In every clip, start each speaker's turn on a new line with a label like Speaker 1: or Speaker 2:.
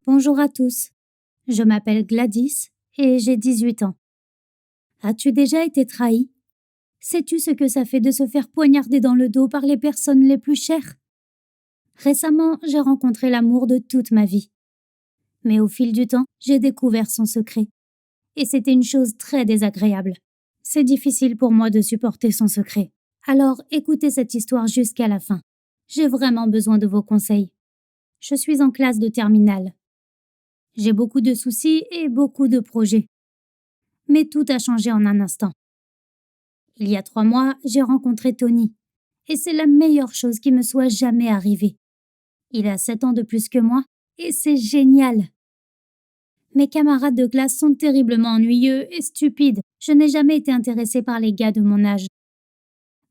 Speaker 1: Bonjour à tous, je m'appelle Gladys et j'ai 18 ans. As-tu déjà été trahi? Sais-tu ce que ça fait de se faire poignarder dans le dos par les personnes les plus chères? Récemment, j'ai rencontré l'amour de toute ma vie. Mais au fil du temps, j'ai découvert son secret. Et c'était une chose très désagréable. C'est difficile pour moi de supporter son secret. Alors écoutez cette histoire jusqu'à la fin. J'ai vraiment besoin de vos conseils. Je suis en classe de terminale. J'ai beaucoup de soucis et beaucoup de projets. Mais tout a changé en un instant. Il y a 3 mois, j'ai rencontré Tony. Et c'est la meilleure chose qui me soit jamais arrivée. Il a 7 ans de plus que moi et c'est génial. Mes camarades de classe sont terriblement ennuyeux et stupides. Je n'ai jamais été intéressée par les gars de mon âge.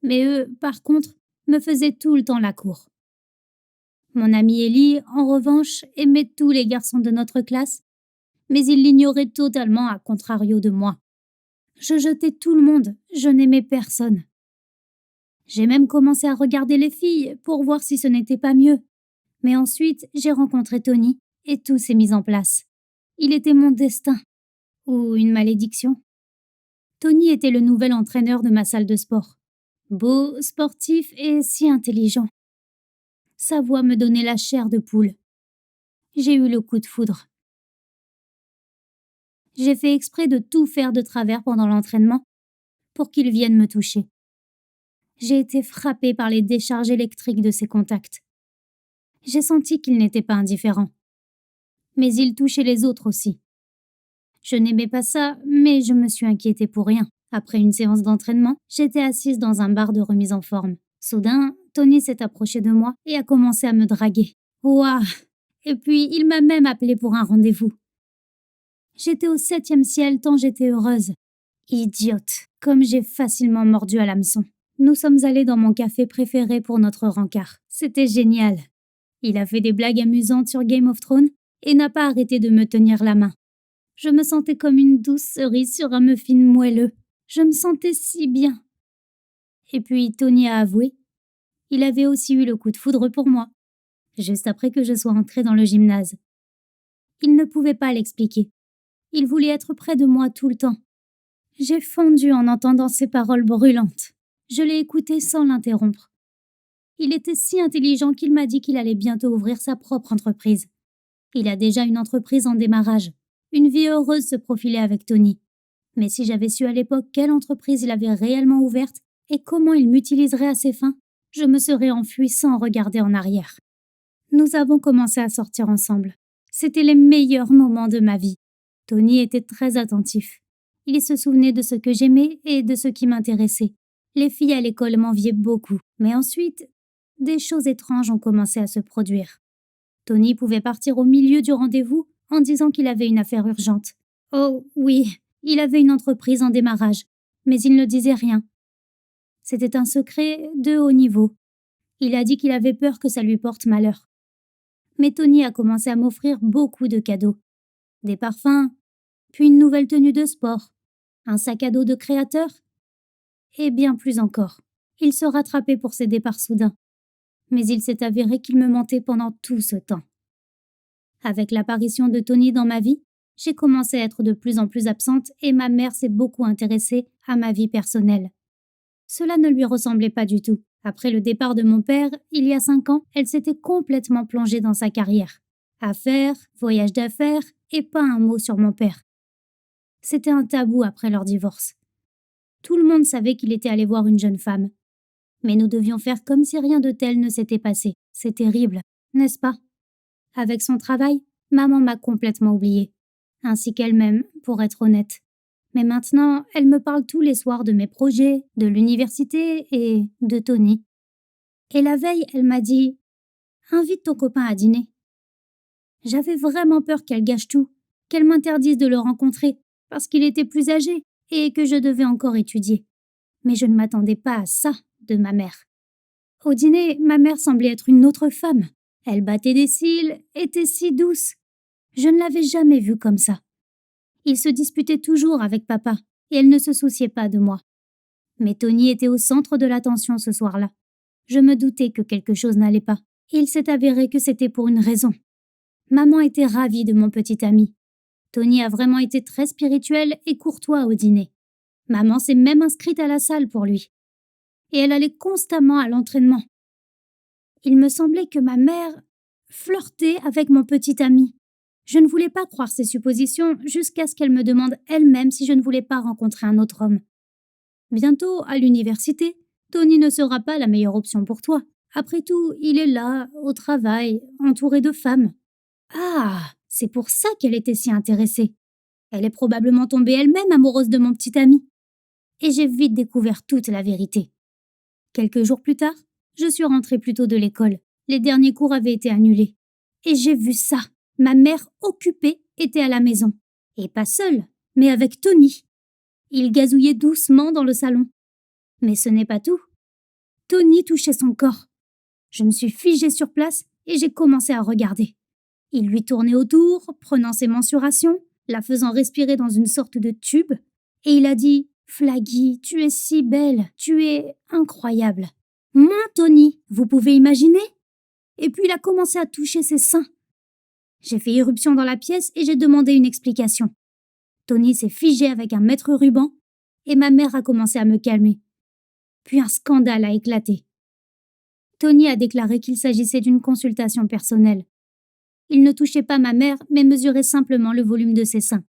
Speaker 1: Mais eux, par contre, me faisaient tout le temps la cour. Mon ami Ellie, en revanche, aimait tous les garçons de notre classe, mais il l'ignorait totalement à contrario de moi. Je jetais tout le monde, je n'aimais personne. J'ai même commencé à regarder les filles pour voir si ce n'était pas mieux. Mais ensuite, j'ai rencontré Tony et tout s'est mis en place. Il était mon destin. Ou une malédiction. Tony était le nouvel entraîneur de ma salle de sport. Beau, sportif et si intelligent. Sa voix me donnait la chair de poule. J'ai eu le coup de foudre. J'ai fait exprès de tout faire de travers pendant l'entraînement pour qu'il vienne me toucher. J'ai été frappée par les décharges électriques de ses contacts. J'ai senti qu'il n'était pas indifférent. Mais il touchait les autres aussi. Je n'aimais pas ça, mais je me suis inquiétée pour rien. Après une séance d'entraînement, j'étais assise dans un bar de remise en forme. Soudain, Tony s'est approché de moi et a commencé à me draguer. Ouah! Et puis, il m'a même appelée pour un rendez-vous. J'étais au 7e ciel tant j'étais heureuse. Idiote, comme j'ai facilement mordu à l'hameçon. Nous sommes allés dans mon café préféré pour notre rencard. C'était génial. Il a fait des blagues amusantes sur Game of Thrones et n'a pas arrêté de me tenir la main. Je me sentais comme une douce cerise sur un muffin moelleux. Je me sentais si bien. Et puis Tony a avoué. Il avait aussi eu le coup de foudre pour moi, juste après que je sois entrée dans le gymnase. Il ne pouvait pas l'expliquer. Il voulait être près de moi tout le temps. J'ai fondu en entendant ses paroles brûlantes. Je l'ai écouté sans l'interrompre. Il était si intelligent qu'il m'a dit qu'il allait bientôt ouvrir sa propre entreprise. Il a déjà une entreprise en démarrage. Une vie heureuse se profilait avec Tony. Mais si j'avais su à l'époque quelle entreprise il avait réellement ouverte et comment il m'utiliserait à ses fins, je me serais enfuie sans regarder en arrière. Nous avons commencé à sortir ensemble. C'était les meilleurs moments de ma vie. Tony était très attentif. Il se souvenait de ce que j'aimais et de ce qui m'intéressait. Les filles à l'école m'enviaient beaucoup. Mais ensuite, des choses étranges ont commencé à se produire. Tony pouvait partir au milieu du rendez-vous en disant qu'il avait une affaire urgente. Oh oui, il avait une entreprise en démarrage, mais il ne disait rien. C'était un secret de haut niveau. Il a dit qu'il avait peur que ça lui porte malheur. Mais Tony a commencé à m'offrir beaucoup de cadeaux. Des parfums, puis une nouvelle tenue de sport, un sac à dos de créateur, et bien plus encore. Il se rattrapait pour ses départs soudains. Mais il s'est avéré qu'il me mentait pendant tout ce temps. Avec l'apparition de Tony dans ma vie, j'ai commencé à être de plus en plus absente et ma mère s'est beaucoup intéressée à ma vie personnelle. Cela ne lui ressemblait pas du tout. Après le départ de mon père, il y a 5 ans, elle s'était complètement plongée dans sa carrière. Affaires, voyage d'affaires et pas un mot sur mon père. C'était un tabou après leur divorce. Tout le monde savait qu'il était allé voir une jeune femme. Mais nous devions faire comme si rien de tel ne s'était passé. C'est terrible, n'est-ce pas? Avec son travail, maman m'a complètement oubliée. Ainsi qu'elle-même, pour être honnête. Mais maintenant, elle me parle tous les soirs de mes projets, de l'université et de Tony. Et la veille, elle m'a dit « Invite ton copain à dîner ». J'avais vraiment peur qu'elle gâche tout, qu'elle m'interdise de le rencontrer, parce qu'il était plus âgé et que je devais encore étudier. Mais je ne m'attendais pas à ça de ma mère. Au dîner, ma mère semblait être une autre femme. Elle battait des cils, était si douce. Je ne l'avais jamais vue comme ça. Il se disputait toujours avec papa, et elle ne se souciait pas de moi. Mais Tony était au centre de l'attention ce soir-là. Je me doutais que quelque chose n'allait pas. Il s'est avéré que c'était pour une raison. Maman était ravie de mon petit ami. Tony a vraiment été très spirituel et courtois au dîner. Maman s'est même inscrite à la salle pour lui. Et elle allait constamment à l'entraînement. Il me semblait que ma mère flirtait avec mon petit ami. Je ne voulais pas croire ces suppositions jusqu'à ce qu'elle me demande elle-même si je ne voulais pas rencontrer un autre homme. Bientôt, à l'université, Tony ne sera pas la meilleure option pour toi. Après tout, il est là, au travail, entouré de femmes. Ah, c'est pour ça qu'elle était si intéressée. Elle est probablement tombée elle-même amoureuse de mon petit ami. Et j'ai vite découvert toute la vérité. Quelques jours plus tard, je suis rentrée plus tôt de l'école. Les derniers cours avaient été annulés. Et j'ai vu ça. Ma mère, occupée, était à la maison. Et pas seule, mais avec Tony. Il gazouillait doucement dans le salon. Mais ce n'est pas tout. Tony touchait son corps. Je me suis figée sur place et j'ai commencé à regarder. Il lui tournait autour, prenant ses mensurations, la faisant respirer dans une sorte de tube, et il a dit « Flaggy, tu es si belle, tu es incroyable. » Mon Tony, vous pouvez imaginer? Et puis il a commencé à toucher ses seins. J'ai fait irruption dans la pièce et j'ai demandé une explication. Tony s'est figé avec un mètre ruban et ma mère a commencé à me calmer. Puis un scandale a éclaté. Tony a déclaré qu'il s'agissait d'une consultation personnelle. Il ne touchait pas ma mère, mais mesurait simplement le volume de ses seins.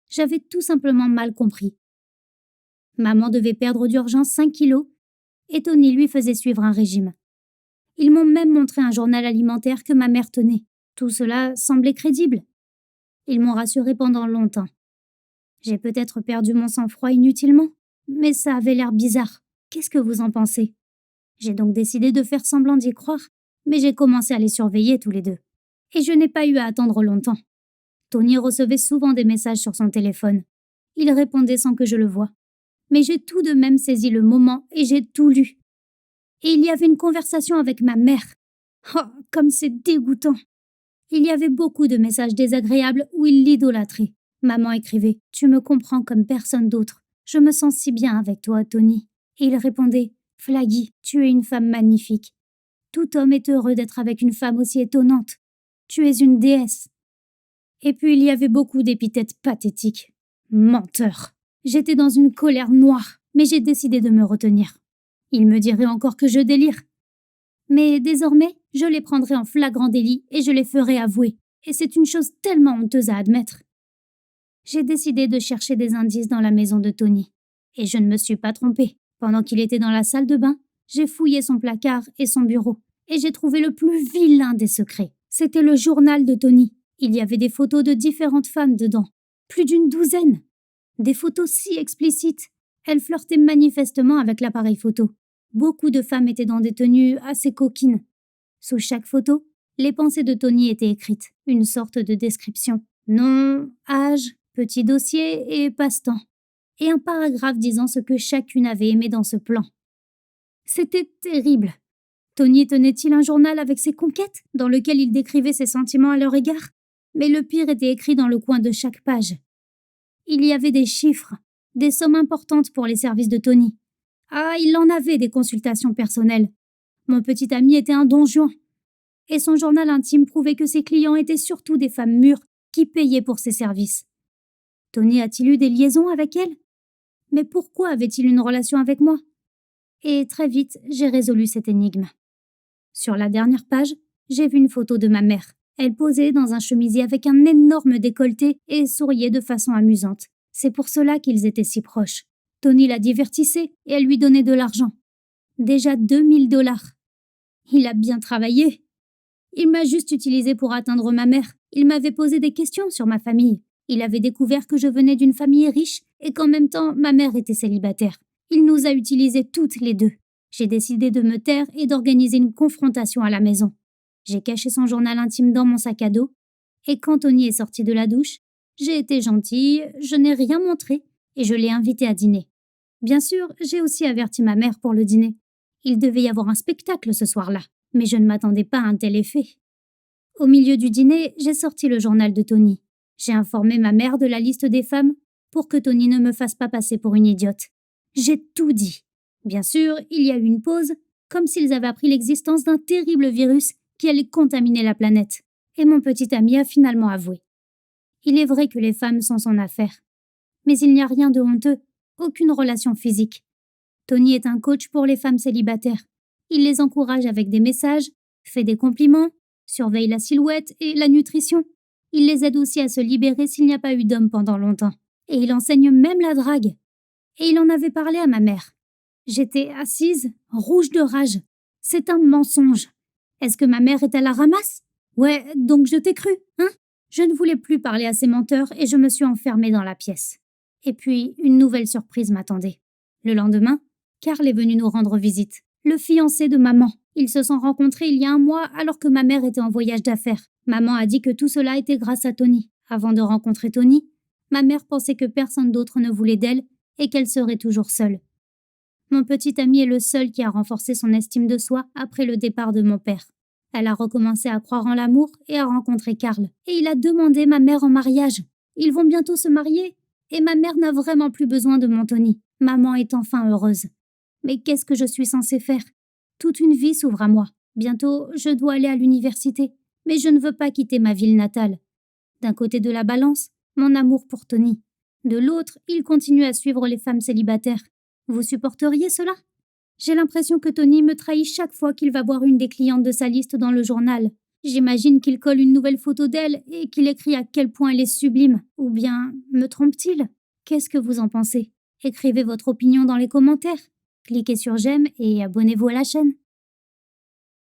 Speaker 1: J'avais tout simplement mal compris. Maman devait perdre d'urgence 5 kilos et Tony lui faisait suivre un régime. Ils m'ont même montré un journal alimentaire que ma mère tenait. Tout cela semblait crédible. Ils m'ont rassurée pendant longtemps. J'ai peut-être perdu mon sang-froid inutilement, mais ça avait l'air bizarre. Qu'est-ce que vous en pensez? J'ai donc décidé de faire semblant d'y croire, mais j'ai commencé à les surveiller tous les deux. Et je n'ai pas eu à attendre longtemps. Tony recevait souvent des messages sur son téléphone. Il répondait sans que je le voie. Mais j'ai tout de même saisi le moment et j'ai tout lu. Et il y avait une conversation avec ma mère. Oh, comme c'est dégoûtant! Il y avait beaucoup de messages désagréables où il l'idolâtrait. Maman écrivait « Tu me comprends comme personne d'autre. Je me sens si bien avec toi, Tony. » Et il répondait « Flaggy, tu es une femme magnifique. Tout homme est heureux d'être avec une femme aussi étonnante. Tu es une déesse. » Et puis il y avait beaucoup d'épithètes pathétiques. Menteur. J'étais dans une colère noire, mais j'ai décidé de me retenir. Il me dirait encore que je délire. Mais désormais, je les prendrai en flagrant délit et je les ferai avouer. Et c'est une chose tellement honteuse à admettre. J'ai décidé de chercher des indices dans la maison de Tony. Et je ne me suis pas trompée. Pendant qu'il était dans la salle de bain, j'ai fouillé son placard et son bureau. Et j'ai trouvé le plus vilain des secrets. C'était le journal de Tony. Il y avait des photos de différentes femmes dedans. Plus d'une douzaine. Des photos si explicites. Elle flirtait manifestement avec l'appareil photo. Beaucoup de femmes étaient dans des tenues assez coquines. Sous chaque photo, les pensées de Tony étaient écrites, une sorte de description. Nom, âge, petit dossier et passe-temps. Et un paragraphe disant ce que chacune avait aimé dans ce plan. C'était terrible. Tony tenait-il un journal avec ses conquêtes, dans lequel il décrivait ses sentiments à leur égard? Mais le pire était écrit dans le coin de chaque page. Il y avait des chiffres, des sommes importantes pour les services de Tony. Ah, il en avait des consultations personnelles. Mon petit ami était un don Juan. Et son journal intime prouvait que ses clients étaient surtout des femmes mûres qui payaient pour ses services. Tony a-t-il eu des liaisons avec elle? Mais pourquoi avait-il une relation avec moi? Et très vite, j'ai résolu cette énigme. Sur la dernière page, j'ai vu une photo de ma mère. Elle posait dans un chemisier avec un énorme décolleté et souriait de façon amusante. C'est pour cela qu'ils étaient si proches. Tony la divertissait et elle lui donnait de l'argent. Déjà 2 000 $. Il a bien travaillé. Il m'a juste utilisé pour atteindre ma mère. Il m'avait posé des questions sur ma famille. Il avait découvert que je venais d'une famille riche et qu'en même temps, ma mère était célibataire. Il nous a utilisés toutes les deux. J'ai décidé de me taire et d'organiser une confrontation à la maison. J'ai caché son journal intime dans mon sac à dos et quand Tony est sorti de la douche, j'ai été gentille, je n'ai rien montré et je l'ai invité à dîner. Bien sûr, j'ai aussi averti ma mère pour le dîner. Il devait y avoir un spectacle ce soir-là, mais je ne m'attendais pas à un tel effet. Au milieu du dîner, j'ai sorti le journal de Tony. J'ai informé ma mère de la liste des femmes pour que Tony ne me fasse pas passer pour une idiote. J'ai tout dit. Bien sûr, il y a eu une pause, comme s'ils avaient appris l'existence d'un terrible virus qui allait contaminer la planète. Et mon petit ami a finalement avoué. Il est vrai que les femmes sont son affaire. Mais il n'y a rien de honteux, aucune relation physique. Tony est un coach pour les femmes célibataires. Il les encourage avec des messages, fait des compliments, surveille la silhouette et la nutrition. Il les aide aussi à se libérer s'il n'y a pas eu d'homme pendant longtemps. Et il enseigne même la drague. Et il en avait parlé à ma mère. J'étais assise, rouge de rage. C'est un mensonge. Est-ce que ma mère est à la ramasse? Ouais, donc je t'ai cru, hein? Je ne voulais plus parler à ces menteurs et je me suis enfermée dans la pièce. Et puis, une nouvelle surprise m'attendait. Le lendemain, Karl est venu nous rendre visite. Le fiancé de maman. Ils se sont rencontrés il y a un mois alors que ma mère était en voyage d'affaires. Maman a dit que tout cela était grâce à Tony. Avant de rencontrer Tony, ma mère pensait que personne d'autre ne voulait d'elle et qu'elle serait toujours seule. Mon petit ami est le seul qui a renforcé son estime de soi après le départ de mon père. Elle a recommencé à croire en l'amour et a rencontré Karl. Et il a demandé ma mère en mariage. Ils vont bientôt se marier. Et ma mère n'a vraiment plus besoin de mon Tony. Maman est enfin heureuse. Mais qu'est-ce que je suis censée faire? Toute une vie s'ouvre à moi. Bientôt, je dois aller à l'université. Mais je ne veux pas quitter ma ville natale. D'un côté de la balance, mon amour pour Tony. De l'autre, il continue à suivre les femmes célibataires. Vous supporteriez cela? J'ai l'impression que Tony me trahit chaque fois qu'il va voir une des clientes de sa liste dans le journal. J'imagine qu'il colle une nouvelle photo d'elle et qu'il écrit à quel point elle est sublime. Ou bien, me trompe-t-il? Qu'est-ce que vous en pensez? Écrivez votre opinion dans les commentaires. Cliquez sur j'aime et abonnez-vous à la chaîne.